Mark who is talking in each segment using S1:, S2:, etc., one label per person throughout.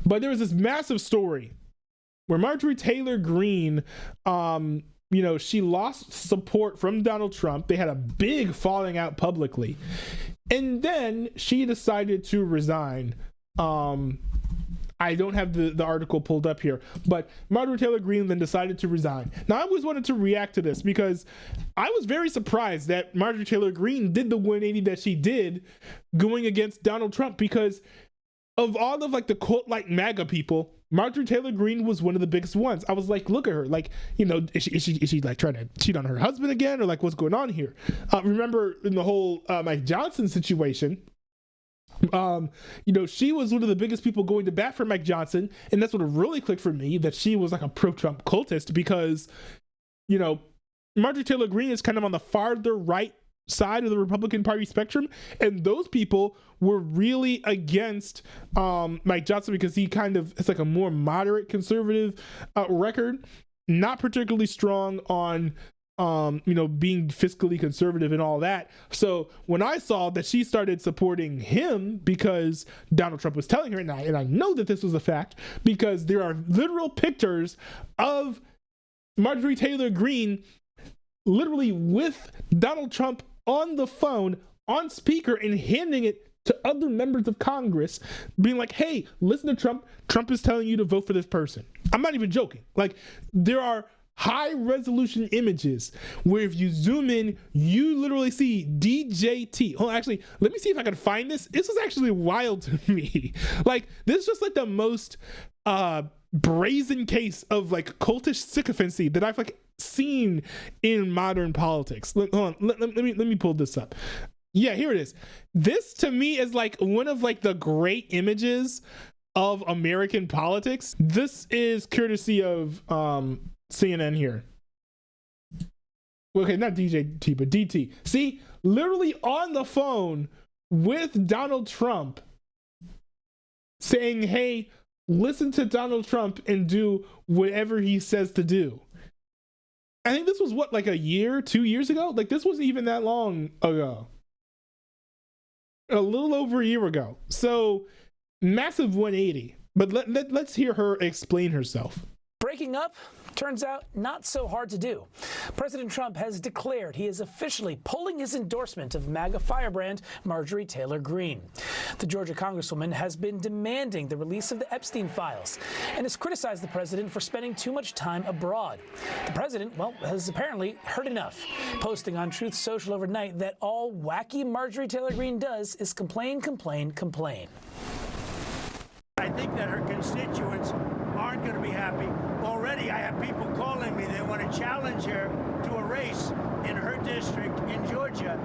S1: But there was this massive story where Marjorie Taylor Greene, she lost support from Donald Trump. They had a big falling out publicly. And then she decided to resign. I don't have the article pulled up here, but Marjorie Taylor Greene then decided to resign. Now, I always wanted to react to this because I was very surprised that Marjorie Taylor Greene did the 180 that she did going against Donald Trump, because of all of like the cult-like MAGA people, Marjorie Taylor Greene was one of the biggest ones. I was like, look at her, like, is she like trying to cheat on her husband again, or like what's going on here? Remember in the whole Mike Johnson situation, she was one of the biggest people going to bat for Mike Johnson, and that's what really clicked for me, that she was like a pro-Trump cultist, because Marjorie Taylor Greene is kind of on the farther right side of the Republican Party spectrum, and those people were really against Mike Johnson because he kind of, it's like a more moderate conservative record, not particularly strong on being fiscally conservative and all that. So when I saw that she started supporting him because Donald Trump was telling her, and I know that this was a fact because there are literal pictures of Marjorie Taylor Greene literally with Donald Trump on the phone, on speaker, and handing it to other members of Congress, being like, hey, listen to Trump. Trump is telling you to vote for this person. I'm not even joking. Like, there are high resolution images where if you zoom in, you literally see DJT. Oh, actually, let me see if I can find this. This is actually wild to me. Like, this is just like the most brazen case of like cultish sycophancy that I've like seen in modern politics. Hold on, let me pull this up. Yeah, here it is. This to me is like one of like the great images of American politics. This is courtesy of CNN here. Okay, not DJT, but DT. See, literally on the phone with Donald Trump saying, hey, listen to Donald Trump and do whatever he says to do. I think this was what, like a year, 2 years ago? Like, this wasn't even that long ago. A little over a year ago. So, massive 180. But let's hear her explain herself.
S2: Breaking up turns out not so hard to do. President Trump has declared he is officially pulling his endorsement of MAGA firebrand Marjorie Taylor Greene. The Georgia Congresswoman has been demanding the release of the Epstein files and has criticized the president for spending too much time abroad. The president, has apparently heard enough, posting on Truth Social overnight that all wacky Marjorie Taylor Greene does is complain, complain, complain.
S3: I think that her constituents aren't going to be happy. Already, I have people calling me. They want to challenge her to a race in her district in Georgia.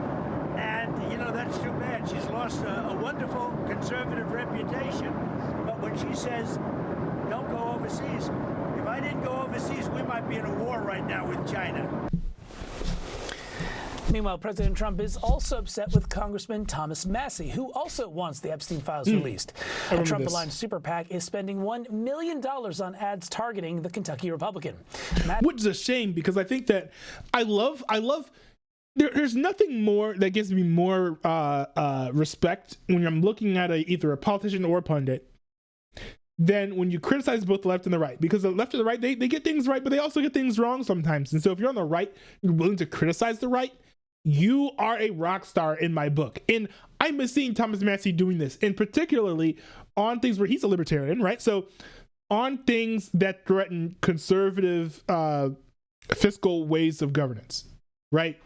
S3: And, that's too bad. She's lost a wonderful conservative reputation. But when she says, don't go overseas, if I didn't go overseas, we might be in a war right now with China.
S2: Meanwhile, President Trump is also upset with Congressman Thomas Massie, who also wants the Epstein files released. A Trump-aligned super PAC is spending $1 million on ads targeting the Kentucky Republican.
S1: Which is a shame, because I think that I love there's nothing more that gives me more respect when I'm looking at either a politician or a pundit than when you criticize both the left and the right, because the left and the right, they get things right, but they also get things wrong sometimes. And so if you're on the right, you're willing to criticize the right, you are a rock star in my book. And I'm seeing Thomas Massie doing this, and particularly on things where he's a libertarian, right? So on things that threaten conservative fiscal ways of governance, right?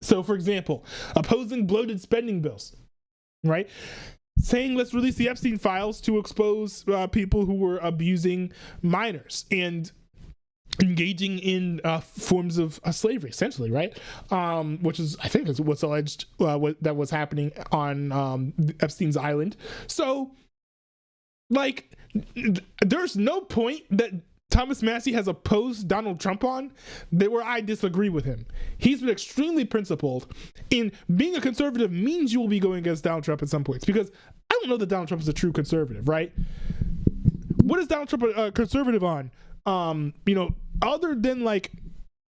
S1: So for example, opposing bloated spending bills, right? Saying let's release the Epstein files to expose people who were abusing minors and engaging in forms of slavery, essentially, right? Which is, I think, is what's alleged that was happening on Epstein's island. So, like, there's no point that Thomas Massie has opposed Donald Trump on where I disagree with him. He's been extremely principled, and being a conservative means you will be going against Donald Trump at some points, because I don't know that Donald Trump is a true conservative, right? What is Donald Trump a conservative on? Other than like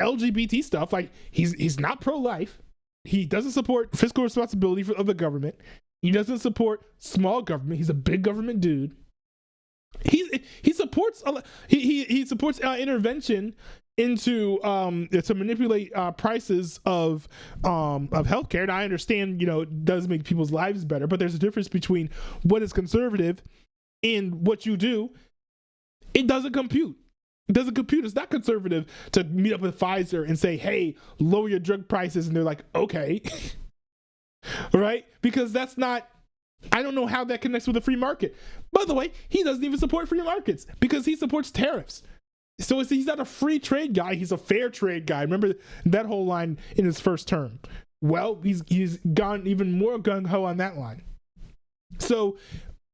S1: LGBT stuff, like he's not pro-life. He doesn't support fiscal responsibility of the government. He doesn't support small government. He's a big government dude. He supports he supports intervention into to manipulate prices of healthcare. And I understand, it does make people's lives better, but there's a difference between what is conservative and what you do. It doesn't compute. It's not conservative to meet up with Pfizer and say, hey, lower your drug prices, and they're like, okay. Right? Because that's not, I don't know how that connects with a free market. By the way, he doesn't even support free markets because he supports tariffs. So he's not a free trade guy, he's a fair trade guy. Remember that whole line in his first term. Well, he's gone even more gung-ho on that line. So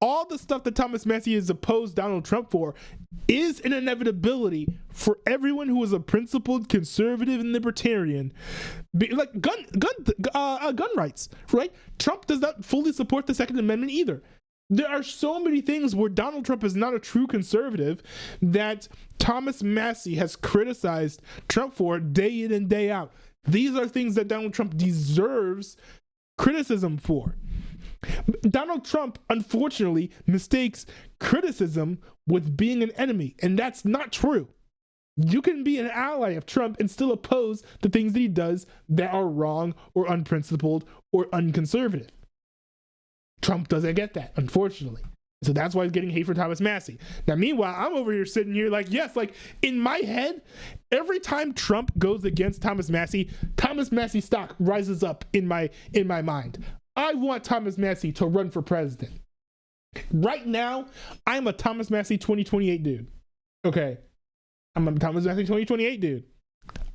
S1: all the stuff that Thomas Massie has opposed Donald Trump for is an inevitability for everyone who is a principled conservative and libertarian, like gun rights, right? Trump does not fully support the Second Amendment either. There are so many things where Donald Trump is not a true conservative that Thomas Massie has criticized Trump for day in and day out. These are things that Donald Trump deserves criticism for. Donald Trump, unfortunately, mistakes criticism with being an enemy, and that's not true. You can be an ally of Trump and still oppose the things that he does that are wrong or unprincipled or unconservative. Trump doesn't get that, unfortunately. So that's why he's getting hate for Thomas Massie. Now, meanwhile, I'm over here sitting here like, yes, like in my head, every time Trump goes against Thomas Massie stock rises up in my mind. I want Thomas Massie to run for president. Right now, I'm a Thomas Massie 2028 dude. Okay. I'm a Thomas Massie 2028 dude.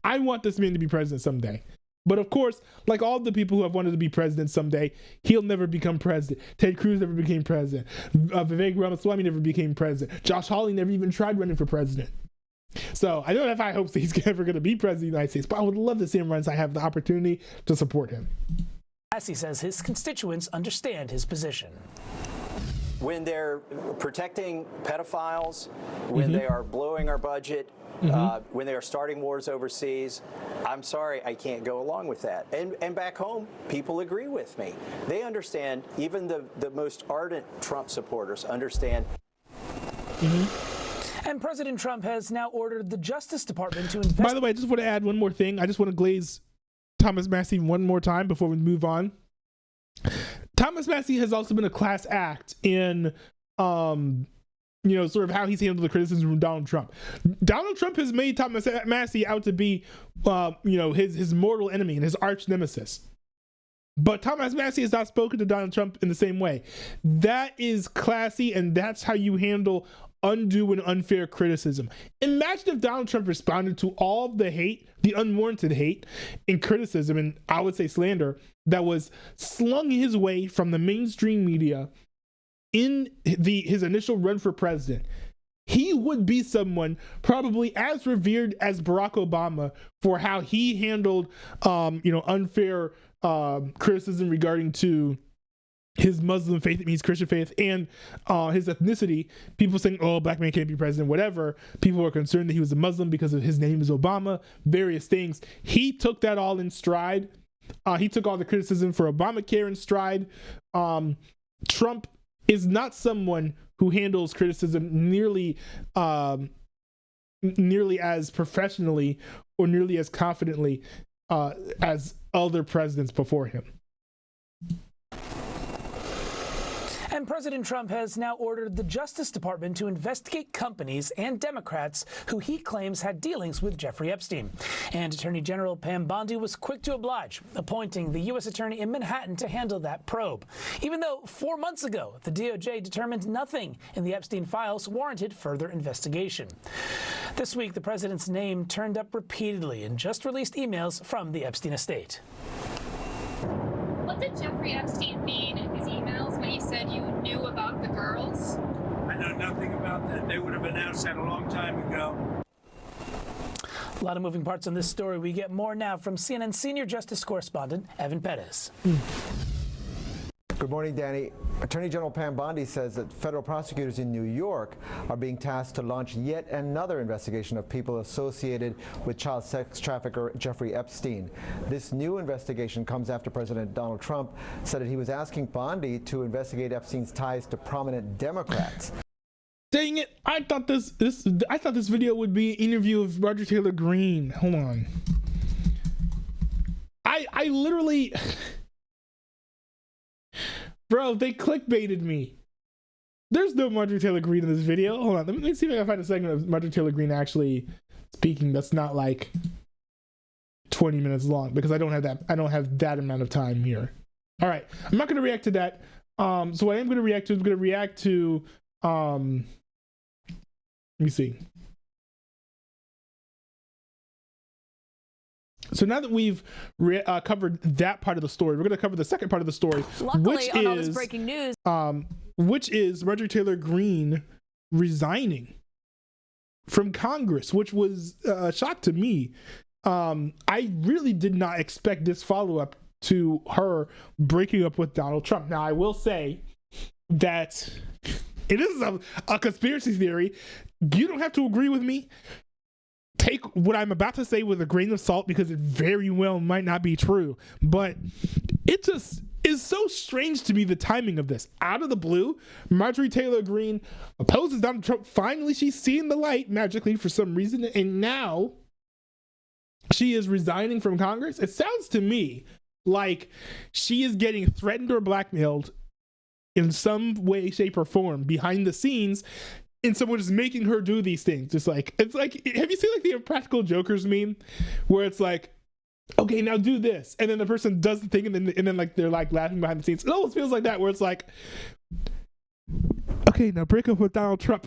S1: I want this man to be president someday. But of course, like all the people who have wanted to be president someday, he'll never become president. Ted Cruz never became president. Vivek Ramaswamy never became president. Josh Hawley never even tried running for president. So I don't have high hopes that he's ever going to be president of the United States, but I would love to see him run so I have the opportunity to support him.
S2: Massie says his constituents understand his position.
S4: When they're protecting pedophiles, when they are blowing our budget, when they are starting wars overseas, I'm sorry, I can't go along with that. And back home, people agree with me. They understand, even the most ardent Trump supporters understand.
S2: And President Trump has now ordered the Justice Department to investigate.
S1: By the way, I just want to add one more thing. I just want to glaze Thomas Massie one more time before we move on. Thomas Massie has also been a class act in, sort of how he's handled the criticism from Donald Trump. Donald Trump has made Thomas Massie out to be, his mortal enemy and his arch nemesis. But Thomas Massie has not spoken to Donald Trump in the same way. That is classy, and that's how you handle undue and unfair criticism. Imagine if Donald Trump responded to all of the hate, the unwarranted hate and criticism, and I would say slander, that was slung his way from the mainstream media in his initial run for president. He would be someone probably as revered as Barack Obama for how he handled, unfair criticism regarding to his Muslim faith, his Christian faith, and his ethnicity. People saying, oh, black man can't be president, whatever. People were concerned that he was a Muslim because of his name is Obama, various things. He took that all in stride. He took all the criticism for Obamacare in stride. Trump is not someone who handles criticism nearly as professionally or nearly as confidently as other presidents before him.
S2: And President Trump has now ordered the Justice Department to investigate companies and Democrats who he claims had dealings with Jeffrey Epstein. And Attorney General Pam Bondi was quick to oblige, appointing the U.S. Attorney in Manhattan to handle that probe, even though 4 months ago the DOJ determined nothing in the Epstein files warranted further investigation. This week, the president's name turned up repeatedly in just released emails from the Epstein estate.
S5: What did Jeffrey Epstein mean in his emails when he said you knew about the girls?
S3: I know nothing about that. They would have announced that a long time ago.
S2: A lot of moving parts on this story. We get more now from CNN senior justice correspondent Evan Perez.
S6: Good morning, Danny. Attorney General Pam Bondi says that federal prosecutors in New York are being tasked to launch yet another investigation of people associated with child sex trafficker Jeffrey Epstein. This new investigation comes after President Donald Trump said that he was asking Bondi to investigate Epstein's ties to prominent Democrats.
S1: Dang it! I thought this video would be an interview of Marjorie Taylor Greene. Hold on. I literally, bro, they clickbaited me. There's no Marjorie Taylor Greene in this video. Hold on, let me see if I can find a segment of Marjorie Taylor Greene actually speaking. That's not like 20 minutes long because I don't have that amount of time here. All right, I'm not going to react to that. So what I am going to react to is I'm going to react to let me see. So now that we've covered that part of the story, we're going to cover the second part of the story,
S7: Luckily, on all this breaking news,
S1: which is Marjorie Taylor Greene resigning from Congress, which was a shock to me. I really did not expect this follow-up to her breaking up with Donald Trump. Now, I will say that it is a conspiracy theory. You don't have to agree with me. Take what I'm about to say with a grain of salt because it very well might not be true. But it just is so strange to me, the timing of this. Out of the blue, Marjorie Taylor Greene opposes Donald Trump. Finally, she's seeing the light magically for some reason. And now she is resigning from Congress. It sounds to me like she is getting threatened or blackmailed in some way, shape, or form behind the scenes. And someone is making her do these things. It's like, have you seen like the Impractical Jokers meme where it's like, okay, now do this. And then the person does the thing and then like they're like laughing behind the scenes. It almost feels like that where it's like, okay, now break up with Donald Trump.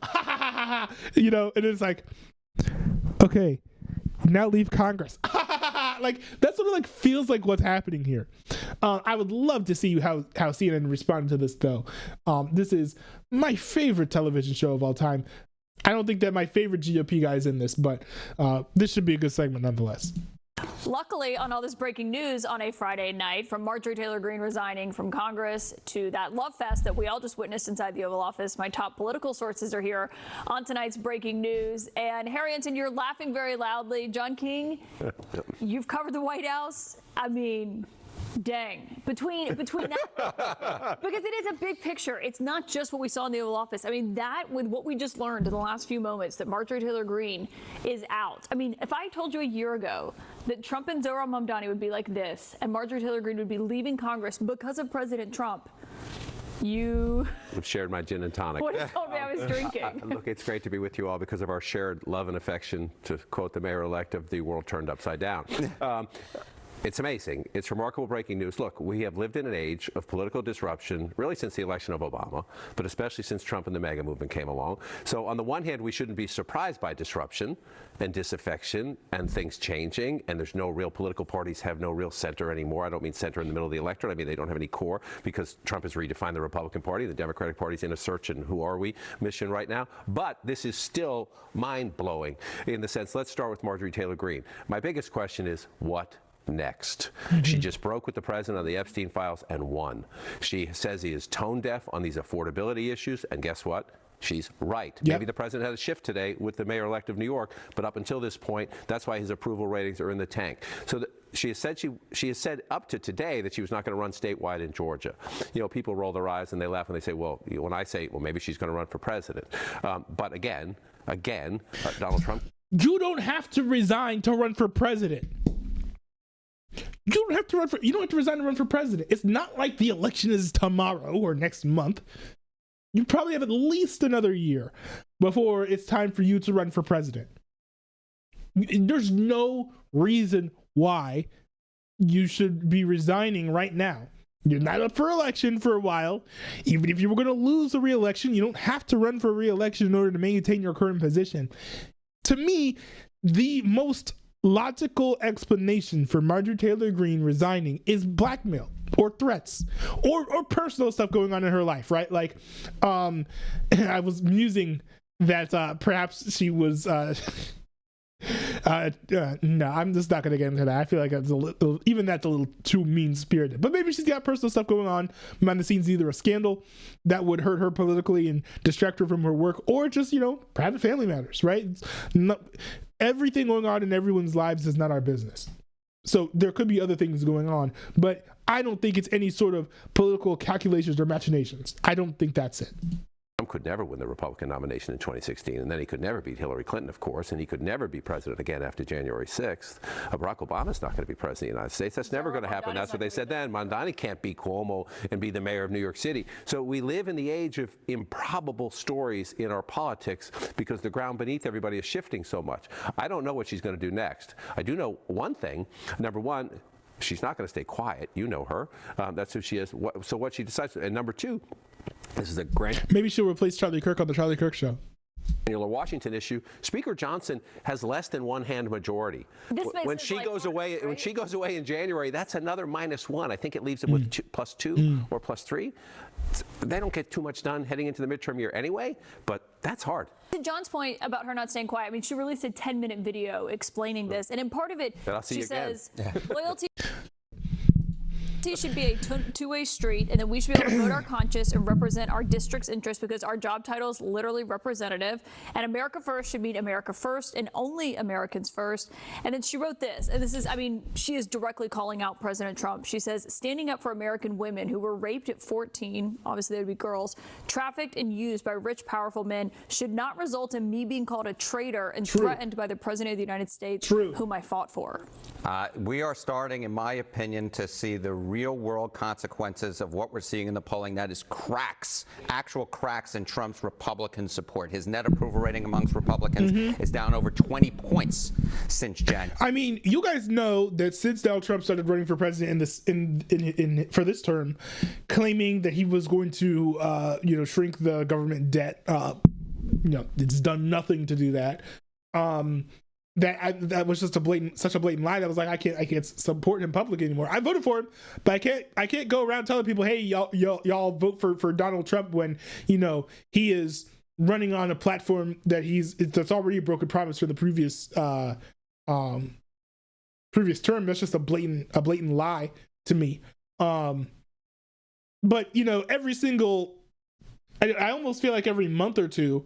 S1: You know, and it's like, okay, now leave Congress. Like that sort of like feels like what's happening here. I would love to see how CNN responded to this though. This is my favorite television show of all time. I don't think that my favorite GOP guy is in this, but this should be a good segment nonetheless.
S7: luckily, on all this breaking news on a Friday night, from Marjorie Taylor Greene resigning from Congress to that love fest that we all just witnessed inside the Oval Office, my top political sources are here on tonight's breaking news. And Harry Anton, you're laughing very loudly. John King, you've covered the White House. I mean, dang. Between that, because it is a big picture. It's not just what we saw in the Oval Office. I mean, that with what we just learned in the last few moments that Marjorie Taylor Greene is out. I mean, if I told you a year ago that Trump and Zohran Mamdani would be like this and Marjorie Taylor Greene would be leaving Congress because of President Trump, you
S8: have shared my gin and tonic.
S7: would have told me I was drinking.
S8: Look, it's great to be with you all because of our shared love and affection, to quote the mayor-elect of the world turned upside down. It's amazing. It's remarkable breaking news. Look, we have lived in an age of political disruption, really since the election of Obama, but especially since Trump and the MAGA movement came along. So on the one hand, we shouldn't be surprised by disruption and disaffection and things changing, and there's no real political parties have no real center anymore. I don't mean center in the middle of the electorate. I mean they don't have any core because Trump has redefined the Republican Party. The Democratic Party's in a search and who are we mission right now. But this is still mind-blowing in the sense, let's start with Marjorie Taylor Greene. My biggest question is, what next? She just broke with the president on the Epstein files and won. She says he is tone deaf on these affordability issues, and guess what? She's right.
S1: Yep.
S8: Maybe the president had a shift today with the mayor-elect of New York, but up until this point, that's why his approval ratings are in the tank. So she has said up to today that she was not going to run statewide in Georgia. You know, people roll their eyes and they laugh and they say, well, when I say, well, maybe she's going to run for president. But again, Donald Trump.
S1: You don't have to resign to run for president. You don't have to resign to run for president. It's not like the election is tomorrow or next month. You probably have at least another year before it's time for you to run for president. There's no reason why you should be resigning right now. You're not up for election for a while. Even if you were going to lose the re-election, you don't have to run for re-election in order to maintain your current position. To me, the most logical explanation for Marjorie Taylor Greene resigning is blackmail or threats or personal stuff going on in her life, right? Like, I was musing that perhaps she was, no, I'm just not going to get into that. I feel like that's that's a little too mean-spirited. But maybe she's got personal stuff going on behind the scenes, either a scandal that would hurt her politically and distract her from her work, or just, private family matters, right? Everything going on in everyone's lives is not our business. So there could be other things going on, but I don't think it's any sort of political calculations or machinations. I don't think that's it.
S8: Trump could never win the Republican nomination in 2016, and then he could never beat Hillary Clinton, of course, and he could never be president again after January 6th. Barack Obama's not going to be president of the United States. That's never going to happen. That's what they said then. Mondani can't beat Cuomo and be the mayor of New York City. So we live in the age of improbable stories in our politics because the ground beneath everybody is shifting so much. I don't know what she's going to do next. I do know one thing. Number one, she's not going to stay quiet. You know her. That's who she is. So what she decides. And number two, this is a grand.
S1: Maybe she'll replace Charlie Kirk on the Charlie Kirk Show.
S8: Washington issue. Speaker Johnson has less than one-hand majority. When she goes away, right? When she goes away in January, that's another -1. I think it leaves them with +2 or +3. They don't get too much done heading into the midterm year anyway, but that's hard.
S7: To John's point about her not staying quiet, I mean, she released a 10-minute video explaining this, and in part of it, she says loyalty should be a two-way street, and that we should be able to vote our conscience and represent our district's interests because our job title is literally representative. And America first should mean America first and only Americans first. And then she wrote this, and this is, I mean, she is directly calling out President Trump. She says, standing up for American women who were raped at 14, obviously they would be girls, trafficked and used by rich, powerful men should not result in me being called a traitor and threatened by the President of the United States, whom I fought for.
S9: We are starting, in my opinion, to see the real-world consequences of what we're seeing in the polling. That is cracks, actual cracks in Trump's Republican support. His net approval rating amongst Republicans is down over 20 points since January.
S1: I mean, you guys know that since Donald Trump started running for president for this term, claiming that he was going to shrink the government debt, it's done nothing to do that. That was just such a blatant lie that was like, I can't support him publicly anymore. I voted for him, but I can't go around telling people, hey, y'all vote for Donald Trump when he is running on a platform that's already a broken promise for the previous term. That's just a blatant lie to me. But every single, I almost feel like every month or two,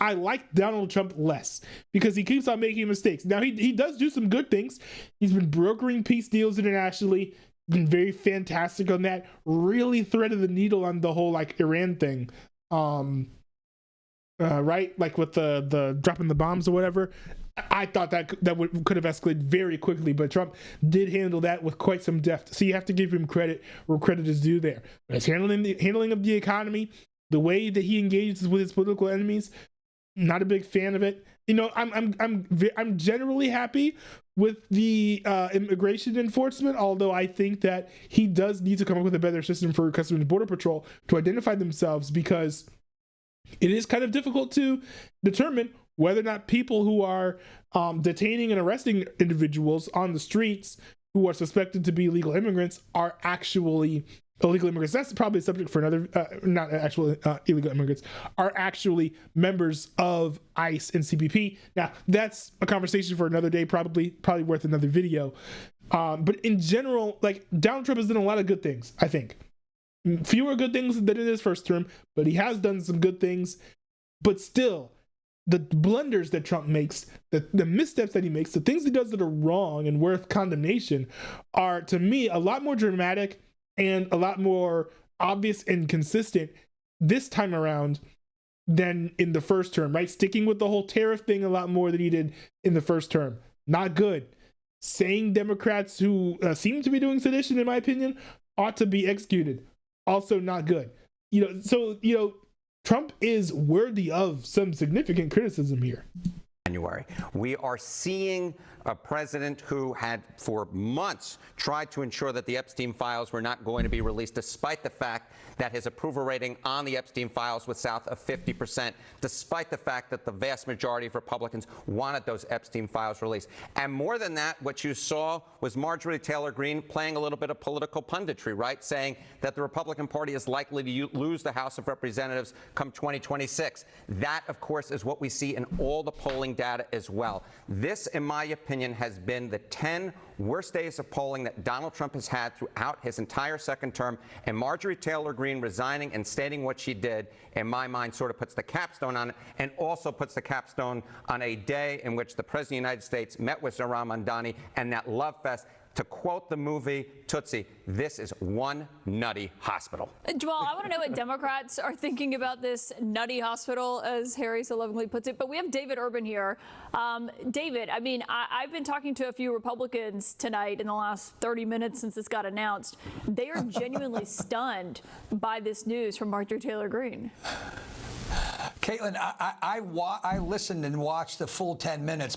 S1: I like Donald Trump less because he keeps on making mistakes. Now, he does do some good things. He's been brokering peace deals internationally, been very fantastic on that, really threaded the needle on the whole Iran thing. Right? Like with the dropping the bombs or whatever. I thought that could have escalated very quickly, but Trump did handle that with quite some depth. So you have to give him credit where credit is due there. But his handling of the economy, the way that he engages with his political enemies, not a big fan of it. I'm generally happy with the immigration enforcement, although I think that he does need to come up with a better system for Customs and Border Patrol to identify themselves, because it is kind of difficult to determine whether or not people who are detaining and arresting individuals on the streets who are suspected to be illegal immigrants are actually illegal immigrants. That's probably a subject for another, not actual illegal immigrants, are actually members of ICE and CBP. Now, that's a conversation for another day, probably worth another video. But in general, Donald Trump has done a lot of good things, I think. Fewer good things than in his first term, but he has done some good things. But still, the blunders that Trump makes, the missteps that he makes, the things he does that are wrong and worth condemnation are, to me, a lot more dramatic and a lot more obvious and consistent this time around than in the first term, right? Sticking with the whole tariff thing a lot more than he did in the first term. Not good. Saying Democrats who seem to be doing sedition, in my opinion, ought to be executed. Also not good. Trump is worthy of some significant criticism here.
S9: January. We are seeing a president who had for months tried to ensure that the Epstein files were not going to be released, despite the fact that his approval rating on the Epstein files was south of 50%, despite the fact that the vast majority of Republicans wanted those Epstein files released. And more than that, what you saw was Marjorie Taylor Greene playing a little bit of political punditry, right? Saying that the Republican Party is likely to lose the House of Representatives come 2026. That, of course, is what we see in all the polling data as well. This, in my opinion, has been the 10 worst days of polling that Donald Trump has had throughout his entire second term. And Marjorie Taylor Greene resigning and stating what she did, in my mind, sort of puts the capstone on it, and also puts the capstone on a day in which the President of the United States met with Zohran Mamdani, and that love fest To quote the movie Tootsie, this is one nutty hospital.
S7: Jamal, I want to know what Democrats are thinking about this nutty hospital, as Harry so lovingly puts it. But we have David Urban here. David, I mean, I've been talking to a few Republicans tonight in the last 30 minutes since this got announced. They are genuinely stunned by this news from Marjorie Taylor Greene.
S10: Caitlin, I listened and watched the full 10 minutes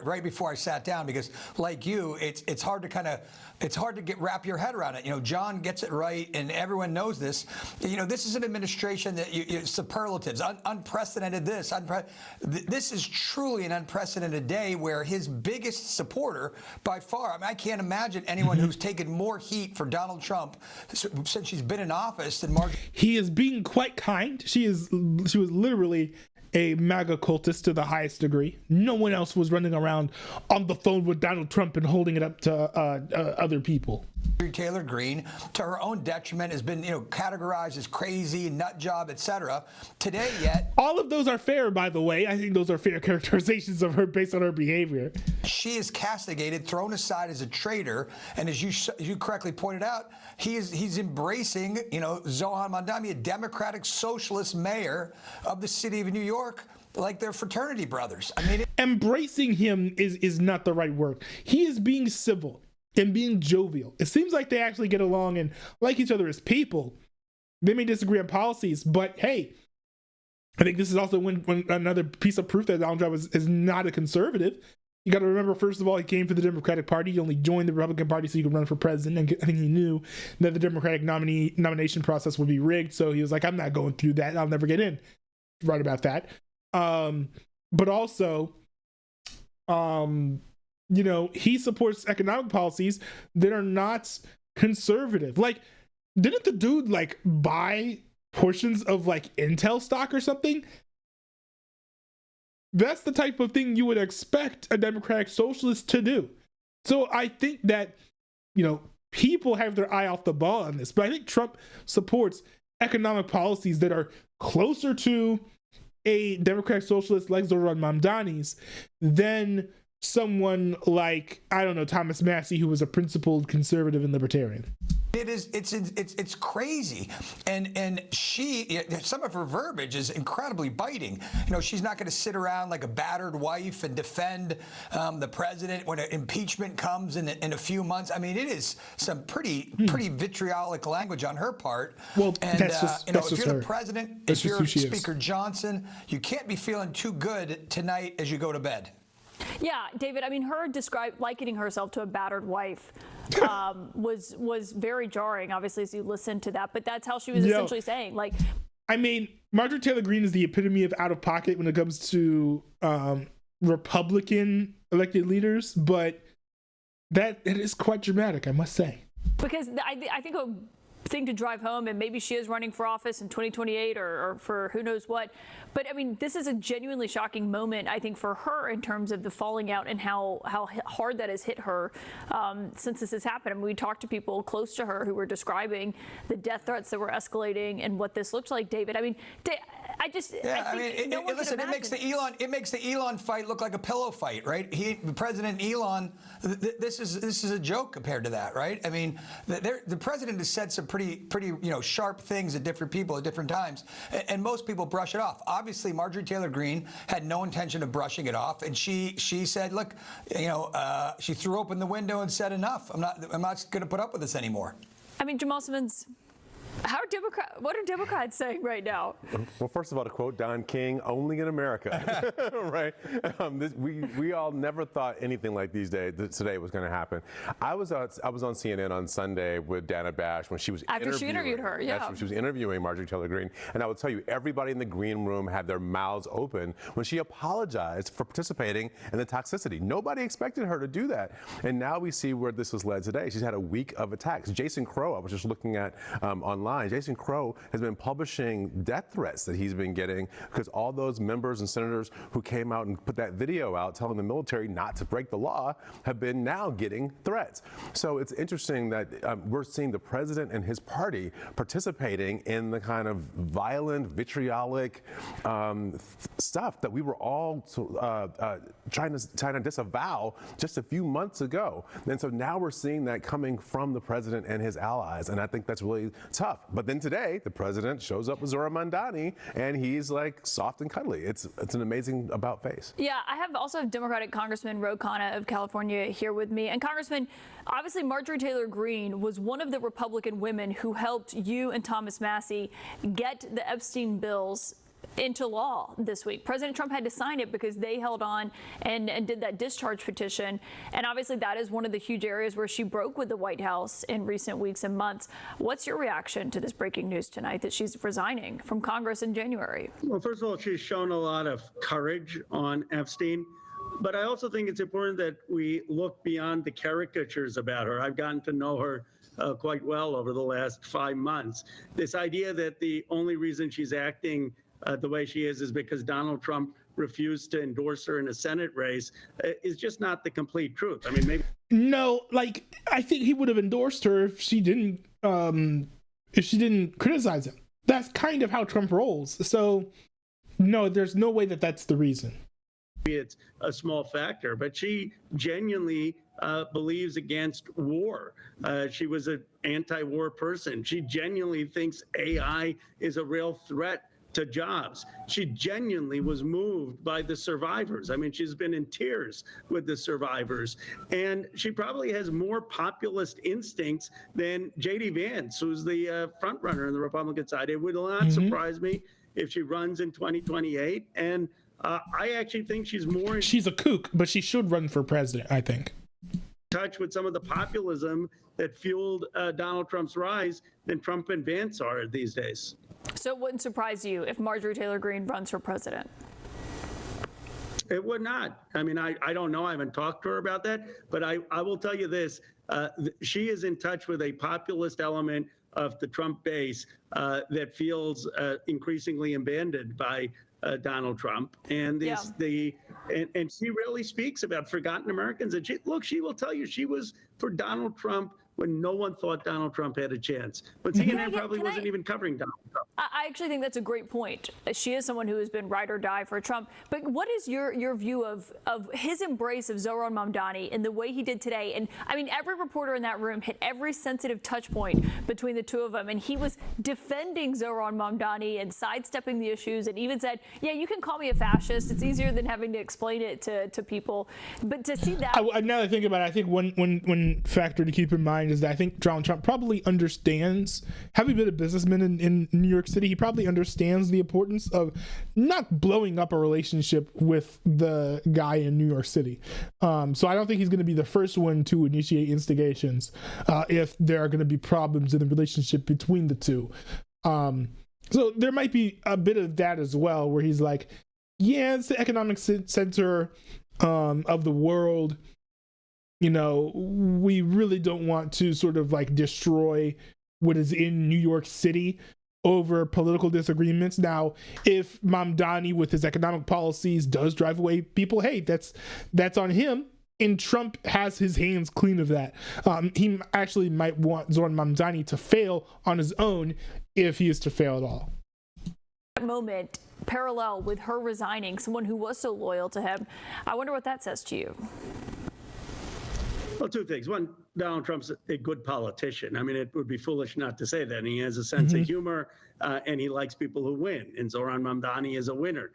S10: right before I sat down because, like you, it's hard to wrap your head around it. You know, John gets it right, and everyone knows this. You know, this is an administration that superlatives, unprecedented. This is truly an unprecedented day where his biggest supporter, by far, I mean, I can't imagine anyone who's taken more heat for Donald Trump since she's been in office than Marjorie.
S1: He is being quite kind. She was literally a MAGA cultist to the highest degree. No one else was running around on the phone with Donald Trump and holding it up to other people.
S10: Taylor Greene, to her own detriment, has been, categorized as crazy, nut job, etc. Today, yet
S1: all of those are fair, by the way. I think those are fair characterizations of her based on her behavior.
S10: She is castigated, thrown aside as a traitor, and as you correctly pointed out, he's embracing, Zohan Mamdani, a Democratic Socialist mayor of the city of New York, like they're fraternity brothers. I mean,
S1: embracing him is not the right word. He is being civil and being jovial. It seems like they actually get along and like each other as people. They may disagree on policies, but hey, I think this is also when another piece of proof that Donald Trump is not a conservative. You got to remember, first of all, he came for the Democratic Party. He only joined the Republican Party so he could run for president. And I think he knew that the Democratic nomination process would be rigged. So he was like, I'm not going through that. I'll never get in. Right about that. But also, he supports economic policies that are not conservative. Like, didn't the dude buy portions of Intel stock or something? That's the type of thing you would expect a Democratic Socialist to do. So I think that, people have their eye off the ball on this, but I think Trump supports economic policies that are closer to a Democratic Socialist like Zoran Mamdani's than someone like, I don't know, Thomas Massey, who was a principled conservative and libertarian.
S10: It's crazy, and some of her verbiage is incredibly biting. She's not going to sit around like a battered wife and defend the president when an impeachment comes in a few months. I mean, it is some pretty vitriolic language on her part.
S1: Well,
S10: and
S1: that's
S10: if you're the president, if you're Speaker Johnson, you can't be feeling too good tonight as you go to bed.
S7: Yeah, David, I mean, her likening herself to a battered wife was very jarring, obviously, as you listen to that. But that's how she was essentially saying.
S1: I mean, Marjorie Taylor Greene is the epitome of out of pocket when it comes to Republican elected leaders. But it is quite dramatic, I must say.
S7: Because I think a thing to drive home, and maybe she is running for office in 2028 or for who knows what. But I mean, this is a genuinely shocking moment, I think, for her in terms of the falling out and how hard that has hit her since this has happened. I mean, we talked to people close to her who were describing the death threats that were escalating and what this looked like, David. I mean,
S10: listen, it makes the Elon fight look like a pillow fight, right? President Elon, this is a joke compared to that, right? I mean, the president has said some pretty sharp things at different people at different times, and most people brush it off. Obviously, Marjorie Taylor Greene had no intention of brushing it off, and she said, look, she threw open the window and said, enough. I'm not going to put up with this anymore.
S7: I mean, Jamal Simmons, what are Democrats saying right now?
S11: Well, first of all, to quote Don King, only in America, right? We all never thought anything like today was going to happen. I was on CNN on Sunday with Dana Bash when she was
S7: she interviewed her. Yeah,
S11: she was interviewing Marjorie Taylor Greene, and I will tell you, everybody in the green room had their mouths open when she apologized for participating in the toxicity. Nobody expected her to do that, and now we see where this has led today. She's had a week of attacks. Jason Crow, I was just looking at online. online. Jason Crow has been publishing death threats that he's been getting because all those members and senators who came out and put that video out telling the military not to break the law have been now getting threats. So it's interesting that we're seeing the president and his party participating in the kind of violent, vitriolic stuff that we were all trying to disavow just a few months ago. And so now we're seeing that coming from the president and his allies, and I think that's really tough. But then today, the president shows up with Zohran Mamdani, and he's like soft and cuddly. It's an amazing about face.
S7: Yeah, I have also Democratic Congressman Ro Khanna of California here with me. And Congressman, obviously Marjorie Taylor Greene was one of the Republican women who helped you and Thomas Massie get the Epstein bills into law this week. President Trump had to sign it because they held on and did that discharge petition. And obviously that is one of the huge areas where she broke with the White House in recent weeks and months. What's your reaction to this breaking news tonight that she's resigning from Congress in January?
S12: Well, first of all, she's shown a lot of courage on Epstein. But I also think it's important that we look beyond the caricatures about her. I've gotten to know her quite well over the last 5 months. This idea that the only reason she's acting the way she is because Donald Trump refused to endorse her in a Senate race is just not the complete truth. I mean, maybe.
S1: No, like, I think he would have endorsed her if she didn't criticize him. That's kind of how Trump rolls. So, no, there's no way that that's the reason.
S12: It's a small factor, but she genuinely believes against war. She was an anti-war person. She genuinely thinks AI is a real threat to jobs. She genuinely was moved by the survivors. I mean, she's been in tears with the survivors. And she probably has more populist instincts than J.D. Vance, who's the front runner on the Republican side. It would not surprise me if she runs in 2028. And I actually think she's more in
S1: She's a kook, but she should run for president, I think.
S12: touch with some of the populism that fueled Donald Trump's rise than Trump and Vance are these days.
S7: So it wouldn't surprise you if Marjorie Taylor Greene runs for president?
S12: It would not. I mean, I don't know. I haven't talked to her about that. But I will tell you this. She is in touch with a populist element of the Trump base that feels increasingly abandoned by Donald Trump. And and she really speaks about forgotten Americans. And she will tell you she was for Donald Trump when no one thought Donald Trump had a chance. But CNN probably wasn't even covering Donald Trump.
S7: I actually think that's a great point. She is someone who has been ride or die for Trump. But what is your view of his embrace of Zohran Mamdani and the way he did today? And I mean, every reporter in that room hit every sensitive touch point between the two of them. And he was defending Zohran Mamdani and sidestepping the issues and even said, yeah, you can call me a fascist. It's easier than having to explain it to people. But to see that.
S1: Now that I think about it, I think one factor to keep in mind is that I think Donald Trump probably understands, having been a businessman in New York City, he probably understands the importance of not blowing up a relationship with the guy in New York City. So I don't think he's going to be the first one to initiate instigations if there are going to be problems in the relationship between the two. So there might be a bit of that as well, where he's like, yeah, it's the economic center of the world. You know, we really don't want to sort of like destroy what is in New York City over political disagreements. Now, if Mamdani with his economic policies does drive away people, hey, that's on him. And Trump has his hands clean of that. He actually might want Zohran Mamdani to fail on his own if he is to fail at all.
S7: That moment parallel with her resigning, someone who was so loyal to him. I wonder what that says to you.
S12: Well, two things. One, Donald Trump's a good politician. I mean, it would be foolish not to say that. And he has a sense of humor, and he likes people who win. And Zohran Mamdani is a winner.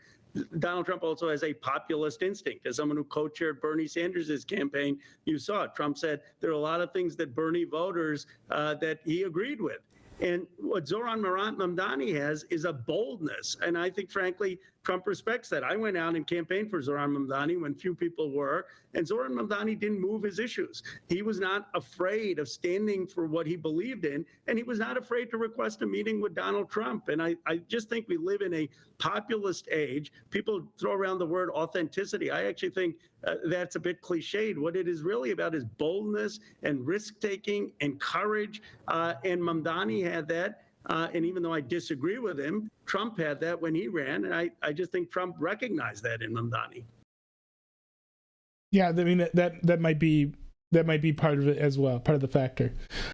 S12: Donald Trump also has a populist instinct. As someone who co-chaired Bernie Sanders' campaign, you saw it. Trump said there are a lot of things that Bernie voters that he agreed with. And what Zohran Mamdani has is a boldness. And I think, frankly, Trump respects that. I went out and campaigned for Zohran Mamdani when few people were, and Zohran Mamdani didn't move his issues. He was not afraid of standing for what he believed in, and he was not afraid to request a meeting with Donald Trump. And I just think we live in a populist age. People throw around the word authenticity. I actually think that's a bit cliched. What it is really about is boldness and risk-taking and courage, and Mamdani had that. And even though I disagree with him, Trump had that when he ran. And I just think Trump recognized that in Mamdani.
S1: Yeah, I mean that might be part of it as well, part of the factor.